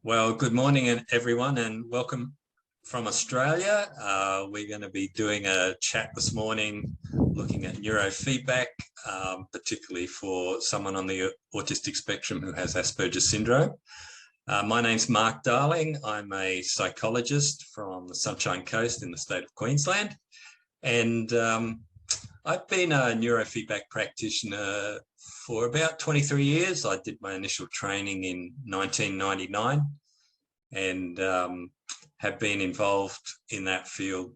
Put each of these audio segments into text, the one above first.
Well, good morning, everyone, and welcome from Australia. We're going to be doing a chat this morning looking at neurofeedback, particularly for someone on the autistic spectrum who has Asperger syndrome. My name's Mark Darling. I'm a psychologist from the Sunshine Coast in the state of Queensland, and I've been a neurofeedback practitioner for about 23 years. I did my initial training in 1999 and have been involved in that field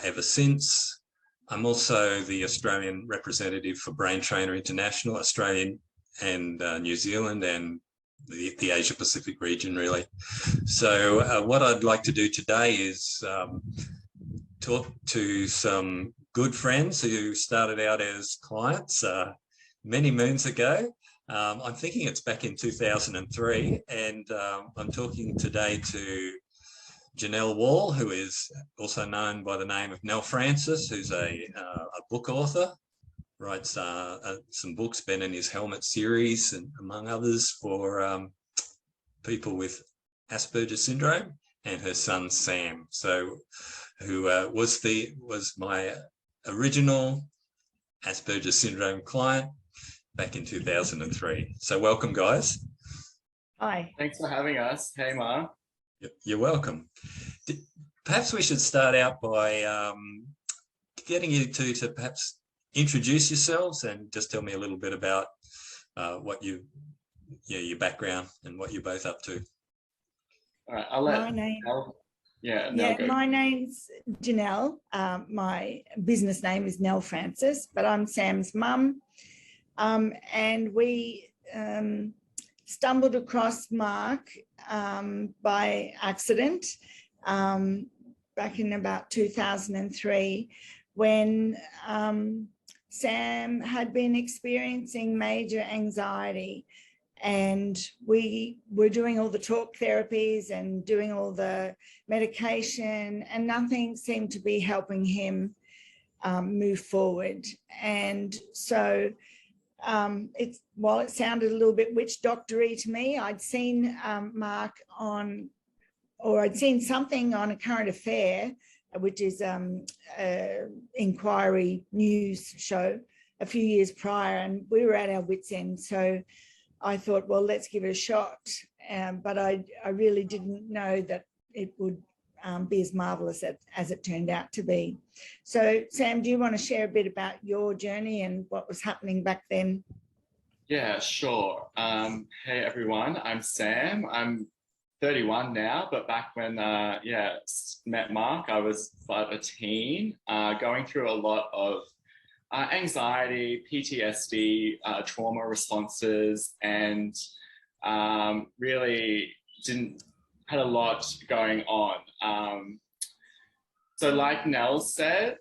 ever since. I'm also the Australian representative for Brain Trainer International, Australian and New Zealand and the Asia Pacific region, really. So what I'd like to do today is talk to some good friends who started out as clients many moons ago. I'm thinking it's back in 2003, and I'm talking today to Janelle Wall, who is also known by the name of Nell Francis, who's a book author, writes some books, Ben and His Helmet series, and among others for people with Asperger syndrome, and her son Sam, who was my original Asperger syndrome client back in 2003. So welcome, guys. Hi. Thanks for having us. Hey, Mark. You're welcome. Perhaps we should start out by getting you to perhaps introduce yourselves and just tell me a little bit about what your background and what you're both up to. All right, I'll let Nell. My name's Janelle. My business name is Nell Francis, but I'm Sam's mum. And we stumbled across Mark by accident back in about 2003 when Sam had been experiencing major anxiety. And we were doing all the talk therapies and doing all the medication, and nothing seemed to be helping him move forward. And so while it sounded a little bit witch doctor-y to me, I'd seen Mark I'd seen something on A Current Affair, which is an inquiry news show a few years prior, and we were at our wits' end. So I thought, well, let's give it a shot. But I really didn't know that it would be as marvellous as it turned out to be. So, Sam, do you want to share a bit about your journey and what was happening back then? Yeah, sure. Hey, everyone. I'm Sam. I'm 31 now, but back when, met Mark, I was a teen, going through a lot of anxiety, PTSD, trauma responses, and really had a lot going on. So like Nell said,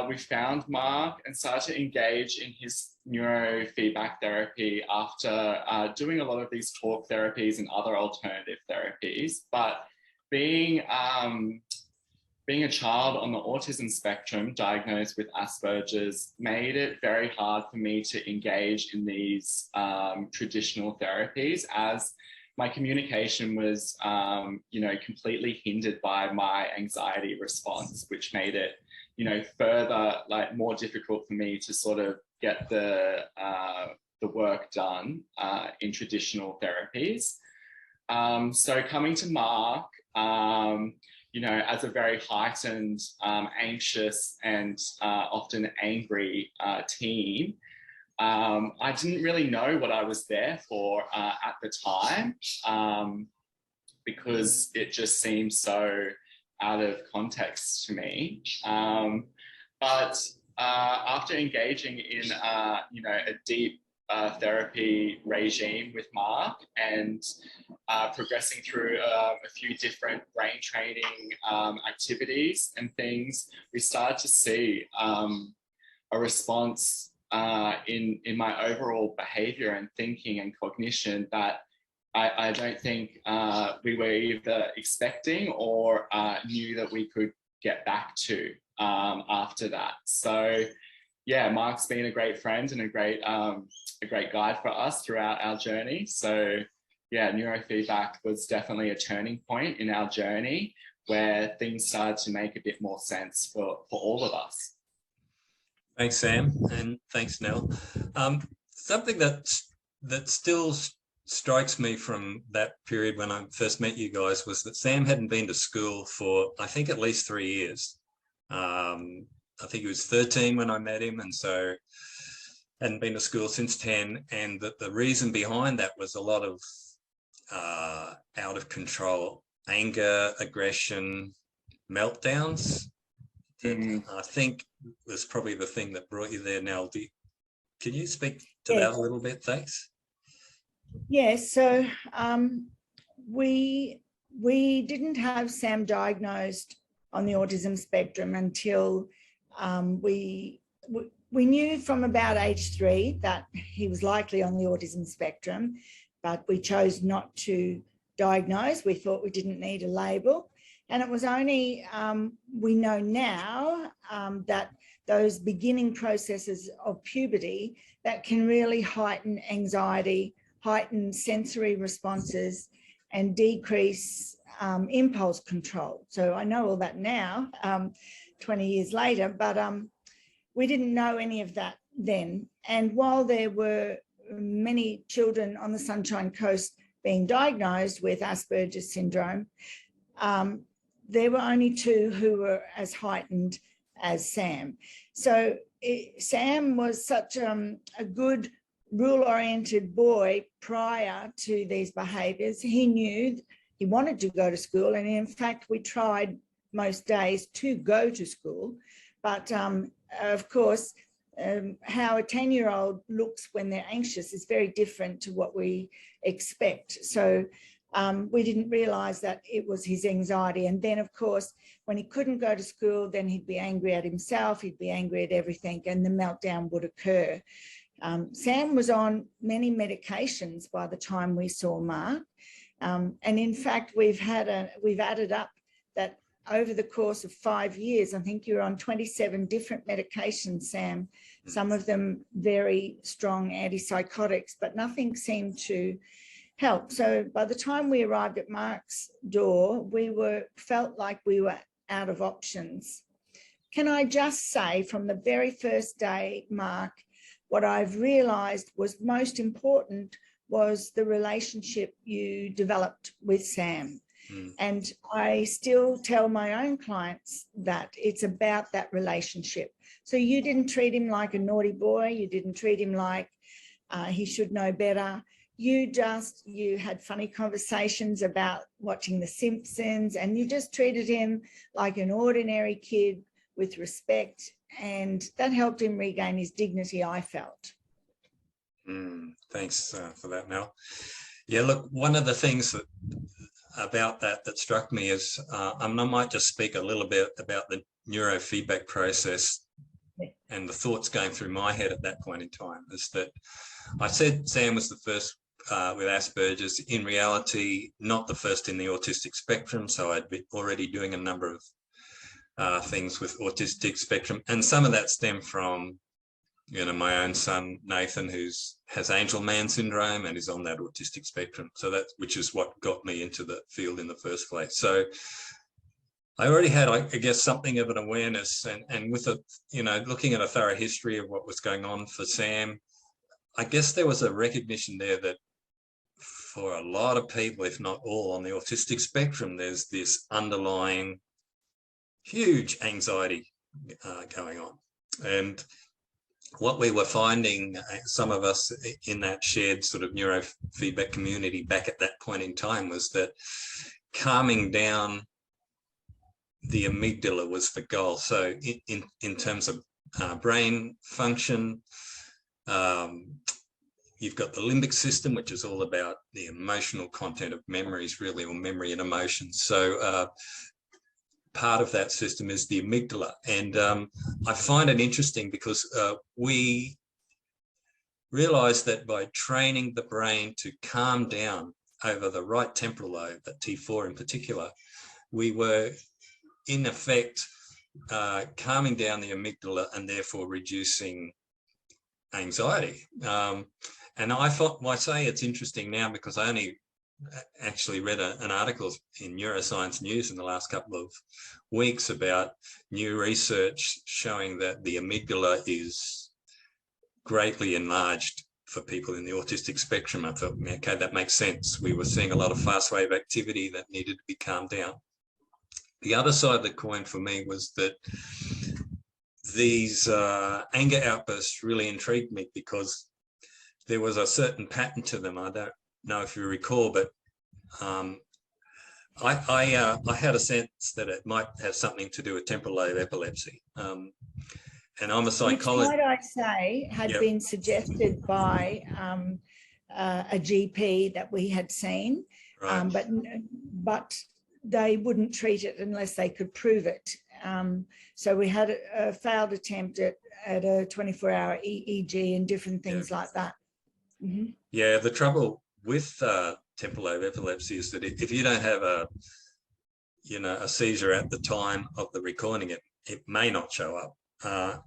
we found Mark and started to engage in his neurofeedback therapy after doing a lot of these talk therapies and other alternative therapies. But being a child on the autism spectrum diagnosed with Asperger's made it very hard for me to engage in these traditional therapies, as my communication was, completely hindered by my anxiety response, which made it, further more difficult for me to sort of get the work done in traditional therapies. So coming to Mark, as a very heightened, anxious and often angry teen, I didn't really know what I was there for at the time, because it just seemed so out of context to me. But after engaging in, a deep therapy regime with Mark and progressing through a few different brain training activities and things, we started to see a response in my overall behavior and thinking and cognition that I don't think we were either expecting or knew that we could get back to after that. So yeah, Mark's been a great friend and a great guide for us throughout our journey. So yeah, neurofeedback was definitely a turning point in our journey where things started to make a bit more sense for all of us. Thanks, Sam, and thanks, Nell. Something that still strikes me from that period when I first met you guys was that Sam hadn't been to school for, I think, at least 3 years. I think he was 13 when I met him, and so hadn't been to school since 10. And that the reason behind that was a lot of out of control anger, aggression, meltdowns. That I think was probably the thing that brought you there, Nell. Can you speak to that a little bit? Thanks. Yes, so we didn't have Sam diagnosed on the autism spectrum until we knew from about age 3 that he was likely on the autism spectrum, but we chose not to diagnose. We thought we didn't need a label. And it was only, we know now that those beginning processes of puberty that can really heighten anxiety, heighten sensory responses, and decrease impulse control. So I know all that now, 20 years later, but we didn't know any of that then. And while there were many children on the Sunshine Coast being diagnosed with Asperger's syndrome, there were only 2 who were as heightened as Sam. So Sam was such a good rule-oriented boy prior to these behaviours. He knew he wanted to go to school, and in fact we tried most days to go to school, but of course how a 10-year-old looks when they're anxious is very different to what we expect. So we didn't realise that it was his anxiety. And then, of course, when he couldn't go to school, then he'd be angry at himself, he'd be angry at everything, and the meltdown would occur. Sam was on many medications by the time we saw Mark. And in fact, we've added up that over the course of 5 years, I think you're on 27 different medications, Sam, some of them very strong antipsychotics, but nothing seemed to help. So by the time we arrived at Mark's door, we felt like we were out of options. Can I just say, from the very first day, Mark, what I've realised was most important was the relationship you developed with Sam. And I still tell my own clients that it's about that relationship. So you didn't treat him like a naughty boy. You didn't treat him like he should know better. You had funny conversations about watching The Simpsons, and you just treated him like an ordinary kid with respect, and that helped him regain his dignity, I felt. Thanks for that, Mel. Yeah, look, one of the things about that struck me is, I might just speak a little bit about the neurofeedback process and the thoughts going through my head at that point in time, is that I said Sam was the first with Asperger's. In reality, not the first in the autistic spectrum. So I'd been already doing a number of things with autistic spectrum, and some of that stemmed from, my own son Nathan, has Angelman syndrome and is on that autistic spectrum. So which is what got me into the field in the first place. So I already had, I guess, something of an awareness, and with looking at a thorough history of what was going on for Sam, I guess there was a recognition there that for a lot of people, if not all, on the autistic spectrum, there's this underlying huge anxiety going on. And what we were finding, some of us in that shared sort of neurofeedback community back at that point in time, was that calming down the amygdala was the goal. So in terms of brain function, you've got the limbic system, which is all about the emotional content of memories, really, or memory and emotions. So part of that system is the amygdala. And I find it interesting because we realized that by training the brain to calm down over the right temporal lobe, at T4 in particular, we were in effect calming down the amygdala and therefore reducing anxiety. And I say it's interesting now because I only actually read an article in Neuroscience News in the last couple of weeks about new research showing that the amygdala is greatly enlarged for people in the autistic spectrum. I thought, okay, that makes sense. We were seeing a lot of fast wave activity that needed to be calmed down. The other side of the coin for me was that these anger outbursts really intrigued me because there was a certain pattern to them. I don't know if you recall, but I had a sense that it might have something to do with temporal lobe epilepsy. And I'm a psychologist. Which, might I say, had been suggested by a GP that we had seen, Right. But they wouldn't treat it unless they could prove it. So we had a failed attempt at a 24-hour EEG and different things like that. Mm-hmm. Yeah, the trouble with temporal lobe epilepsy is that if you don't have a seizure at the time of the recording, it may not show up.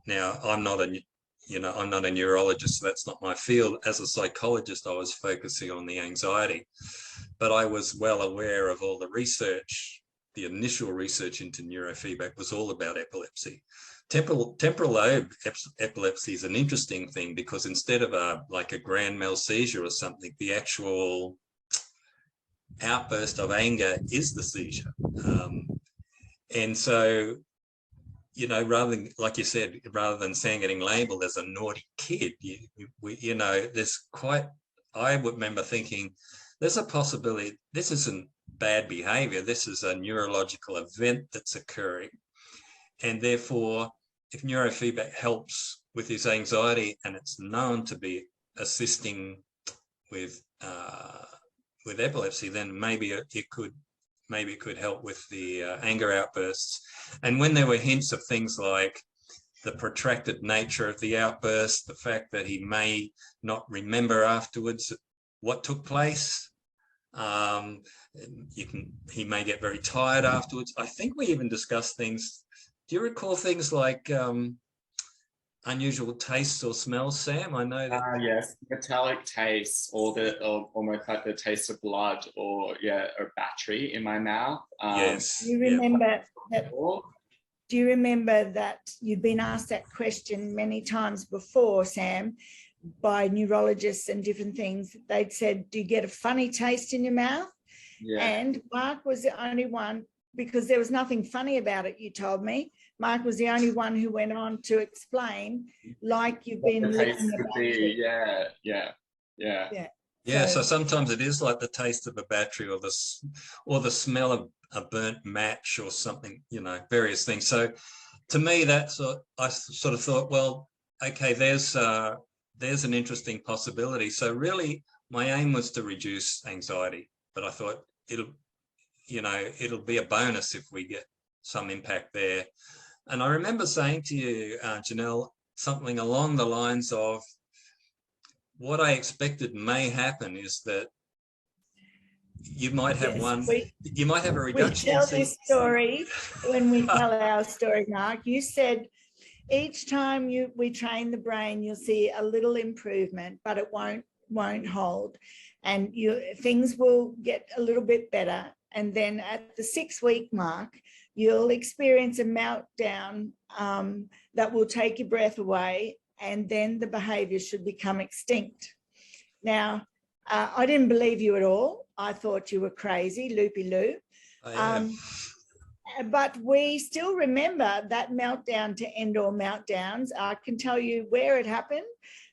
Now, I'm not a neurologist, so that's not my field. As a psychologist, I was focusing on the anxiety, but I was well aware of all the research. The initial research into neurofeedback was all about epilepsy. Temporal lobe epilepsy is an interesting thing because instead of like a grand mal seizure or something, the actual outburst of anger is the seizure. And so, rather than, like you said, rather than saying getting labeled as a naughty kid, I would remember thinking, there's a possibility this isn't bad behavior. This is a neurological event that's occurring. And therefore, if neurofeedback helps with his anxiety and it's known to be assisting with epilepsy, then maybe it could help with the anger outbursts. And when there were hints of things like the protracted nature of the outburst, the fact that he may not remember afterwards what took place, he may get very tired afterwards. I think we even discussed things. Do you recall things like unusual tastes or smells, Sam? I know that. Yes, metallic taste, or almost like the taste of blood, or battery in my mouth. Yes. Do you remember that? Do you remember that you've been asked that question many times before, Sam, by neurologists and different things? They'd said, "Do you get a funny taste in your mouth?" Yeah. And Mark was the only one, because there was nothing funny about it, you told me. Mark was the only one who went on to explain, like you've been licking a battery. Yeah, so sometimes it is like the taste of a battery or the smell of a burnt match or something, various things. So to me, I sort of thought, well, okay, there's an interesting possibility. So really, my aim was to reduce anxiety, but I thought it'll be a bonus if we get some impact there. And I remember saying to you, Janelle, something along the lines of, what I expected may happen is that you might have you might have a reduction. We tell this story when we tell our story, Mark. You said each time we train the brain, you'll see a little improvement, but it won't hold. And things will get a little bit better. And then at the 6-week mark, you'll experience a meltdown that will take your breath away, and then the behaviour should become extinct. Now, I didn't believe you at all. I thought you were crazy, loopy-loop. But we still remember that meltdown to end all meltdowns. I can tell you where it happened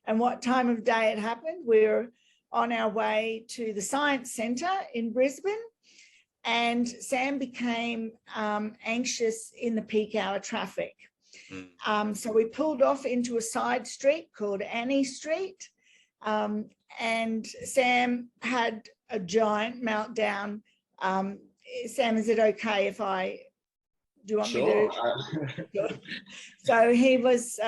and what time of day it happened. We were on our way to the Science Centre in Brisbane, and Sam became anxious in the peak hour traffic. So we pulled off into a side street called Annie Street, and Sam had a giant meltdown. Sam, is it okay if do you want me to? So he was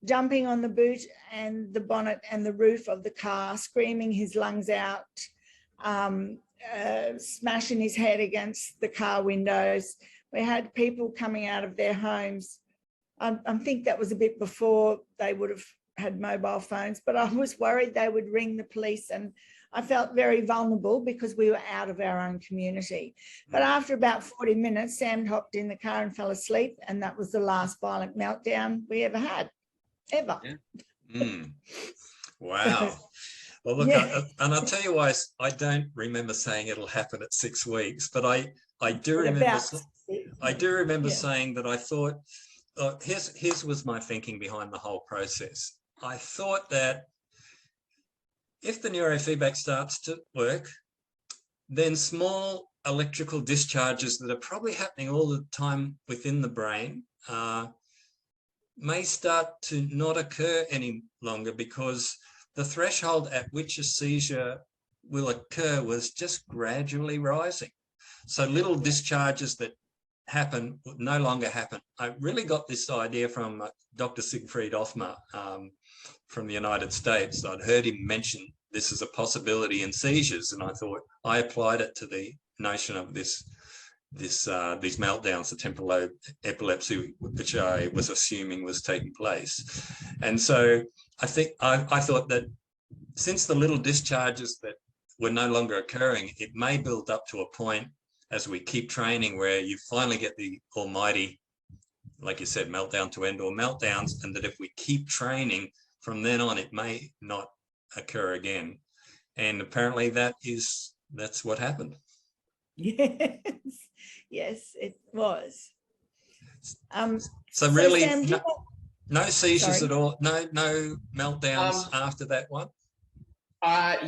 jumping on the boot and the bonnet and the roof of the car, screaming his lungs out, smashing his head against the car windows. We had people coming out of their homes. I think that was a bit before they would have had mobile phones, but I was worried they would ring the police, and I felt very vulnerable because we were out of our own community. But after about 40 minutes, Sam hopped in the car and fell asleep. And that was the last violent meltdown we ever had, ever. Yeah. Wow. Well, look, Yeah. and I'll tell you why I don't remember saying it'll happen at 6 weeks, but I do remember saying that I thought, here's was my thinking behind the whole process. I thought that if the neurofeedback starts to work, then small electrical discharges that are probably happening all the time within the brain may start to not occur any longer, because the threshold at which a seizure will occur was just gradually rising. So little discharges that happen would no longer happen. I really got this idea from Dr. Siegfried Othmer from the United States. I'd heard him mention this as a possibility in seizures, and I thought I applied it to the notion of these meltdowns, the temporal lobe epilepsy, which I was assuming was taking place. And so I thought that since the little discharges that were no longer occurring, it may build up to a point as we keep training where you finally get the almighty, like you said, meltdown to end all meltdowns, and that if we keep training from then on, it may not occur again. And apparently that's what happened. Yes, it was. So really, Sam, no seizures at all, no meltdowns after that one?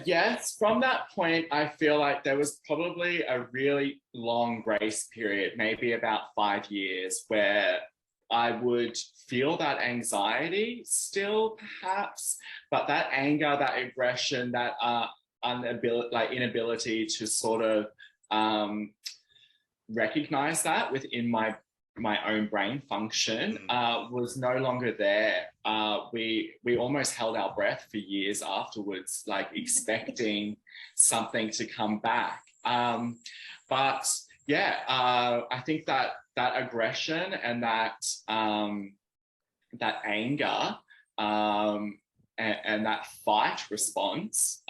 Yes, from that point, I feel like there was probably a really long grace period, maybe about 5 years, where I would feel that anxiety still, perhaps, but that anger, that aggression, that inability to sort of recognize that within my own brain function was no longer there. We almost held our breath for years afterwards, like expecting something to come back. But yeah, I think that aggression and that anger and that fight response,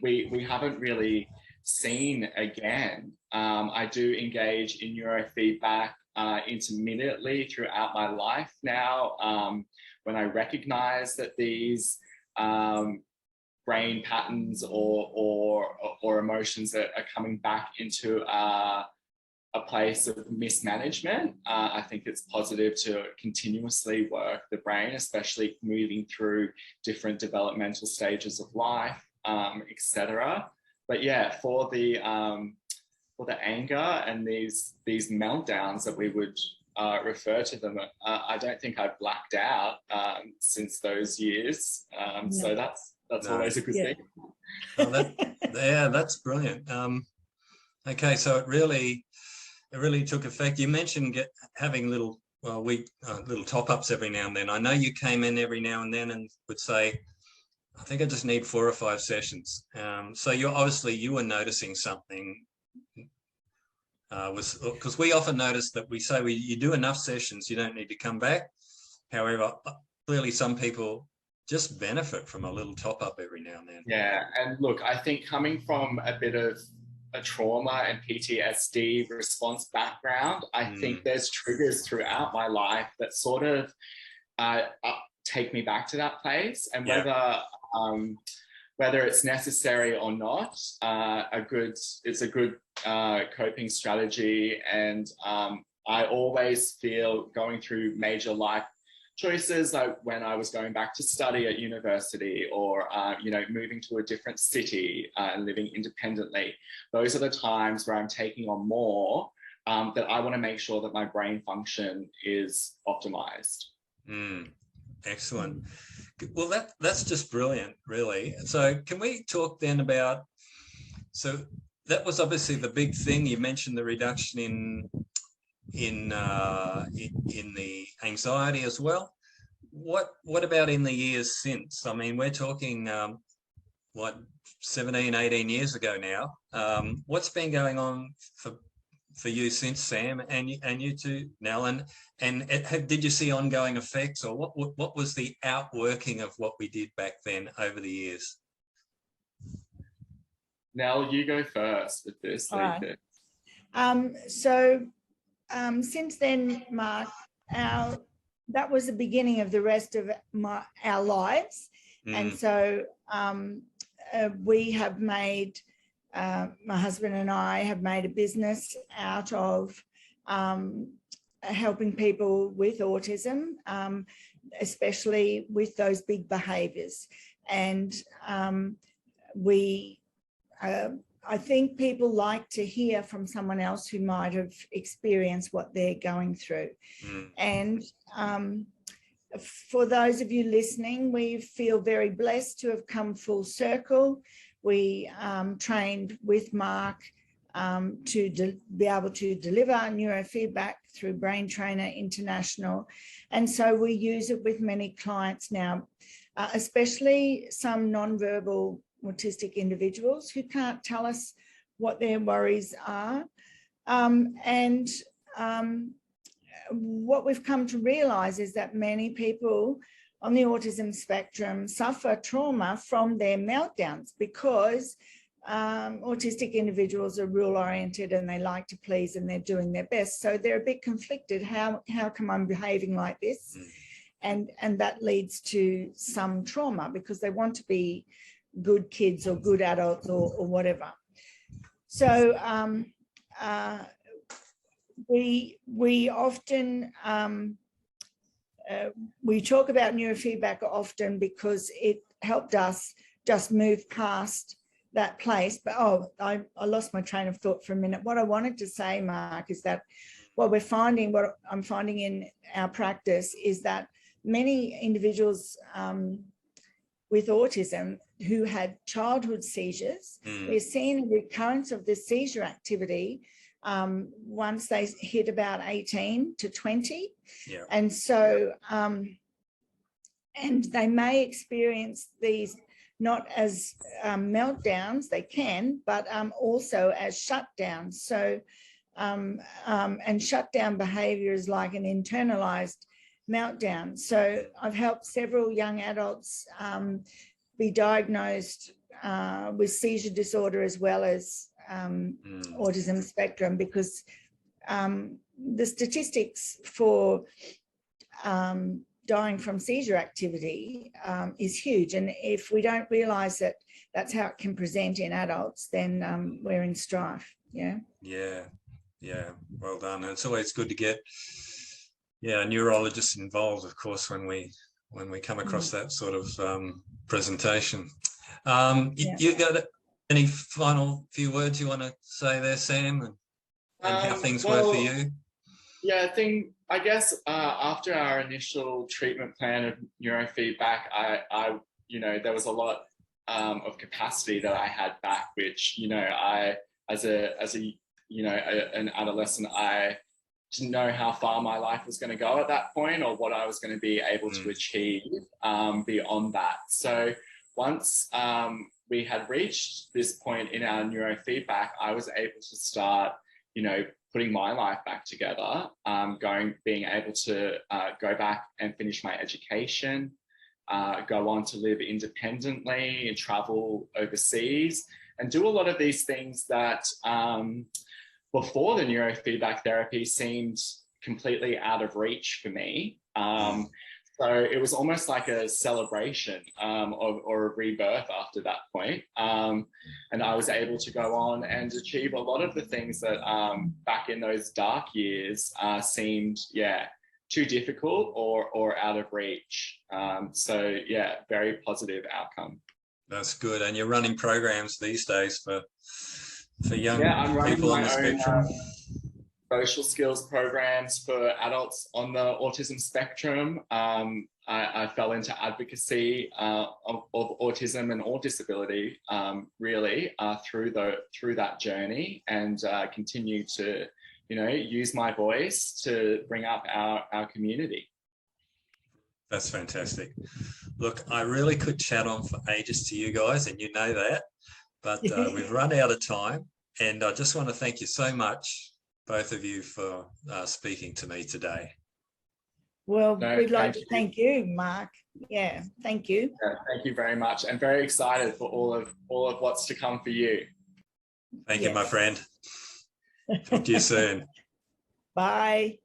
we haven't really seen again. I do engage in neurofeedback intermittently throughout my life now, when I recognize that these brain patterns or emotions that are coming back into a place of mismanagement. I think it's positive to continuously work the brain, especially moving through different developmental stages of life, etc. But yeah, for the anger and these meltdowns that we would refer to them, I don't think I've blacked out since those years. No. So that's always a good thing. Oh, that's brilliant. Okay, so it really took effect. You mentioned having little top-ups every now and then. I know you came in every now and then and would say, I think I just need 4 or 5 sessions. So you were noticing something. Because we often notice that we say you do enough sessions, you don't need to come back. However, clearly some people just benefit from a little top-up every now and then. Yeah, and look, I think coming from a bit of a trauma and PTSD response background, I think there's triggers throughout my life that sort of take me back to that place, and whether it's necessary or not, it's a good coping strategy. And I always feel going through major life choices, like when I was going back to study at university, or moving to a different city and living independently, those are the times where I'm taking on more, that I want to make sure that my brain function is optimized. Excellent. Well, that's just brilliant, really. So can we talk then about, so that was obviously the big thing. You mentioned the reduction in the anxiety as well. What about in the years since? I mean, we're talking 17, 18 years ago now. What's been going on for you since, Sam, and you too, Nell? And did you see ongoing effects, or what was the outworking of what we did back then over the years? Nell, you go first with this. All right. Since then, Mark, that was the beginning of the rest of our lives. And so we have made, my husband and I have made a business out of helping people with autism, especially with those big behaviours. And I think people like to hear from someone else who might have experienced what they're going through. And for those of you listening, we feel very blessed to have come full circle. We trained with Mark to be able to deliver neurofeedback through Brain Trainer International. And so we use it with many clients now, especially some non-verbal autistic individuals who can't tell us what their worries are. What we've come to realise is that many people on the autism spectrum suffer trauma from their meltdowns, because autistic individuals are rule-oriented and they like to please and they're doing their best. So they're a bit conflicted. How come I'm behaving like this? And that leads to some trauma because they want to be good kids or good adults or whatever. So we often we talk about neurofeedback often because it helped us just move past that place. But I lost my train of thought for a minute. What I wanted to say, Mark, is that what I'm finding in our practice is that many individuals with autism who had childhood seizures, we're seeing a recurrence of the seizure activity once they hit about 18 to 20. Yeah. And so, and they may experience these not as meltdowns, they can, but also as shutdowns. So, and shutdown behaviour is like an internalized meltdown. So I've helped several young adults be diagnosed with seizure disorder as well as autism spectrum, because the statistics for dying from seizure activity is huge. And if we don't realise that that's how it can present in adults, then we're in strife. Yeah. Well done. And it's always good to get neurologists involved, of course, when we come across that sort of presentation. You got any final few words you want to say there, Sam, and how things were for you? Yeah, I guess after our initial treatment plan of neurofeedback, I there was a lot of capacity that I had back, which I as an adolescent, I didn't know how far my life was going to go at that point, or what I was going to be able to achieve beyond that. So once we had reached this point in our neurofeedback, I was able to start, putting my life back together, being able to go back and finish my education, go on to live independently and travel overseas, and do a lot of these things that before the neurofeedback therapy seemed completely out of reach for me. So it was almost like a celebration or a rebirth after that point. And I was able to go on and achieve a lot of the things that back in those dark years seemed, too difficult or out of reach. So very positive outcome. That's good. And you're running programs these days for young I'm people on the spectrum. Social skills programs for adults on the autism spectrum. I fell into advocacy of autism and all disability through that journey, and continue to use my voice to bring up our community. That's fantastic. Look, I really could chat on for ages to you guys, and you know that, but we've run out of time, and I just want to thank you so much, both of you, for speaking to me today. Well, we'd like to thank you, Mark. Yeah, thank you. Thank you very much. I'm very excited for all of what's to come for you. Thank you, my friend. Talk to you soon. Bye.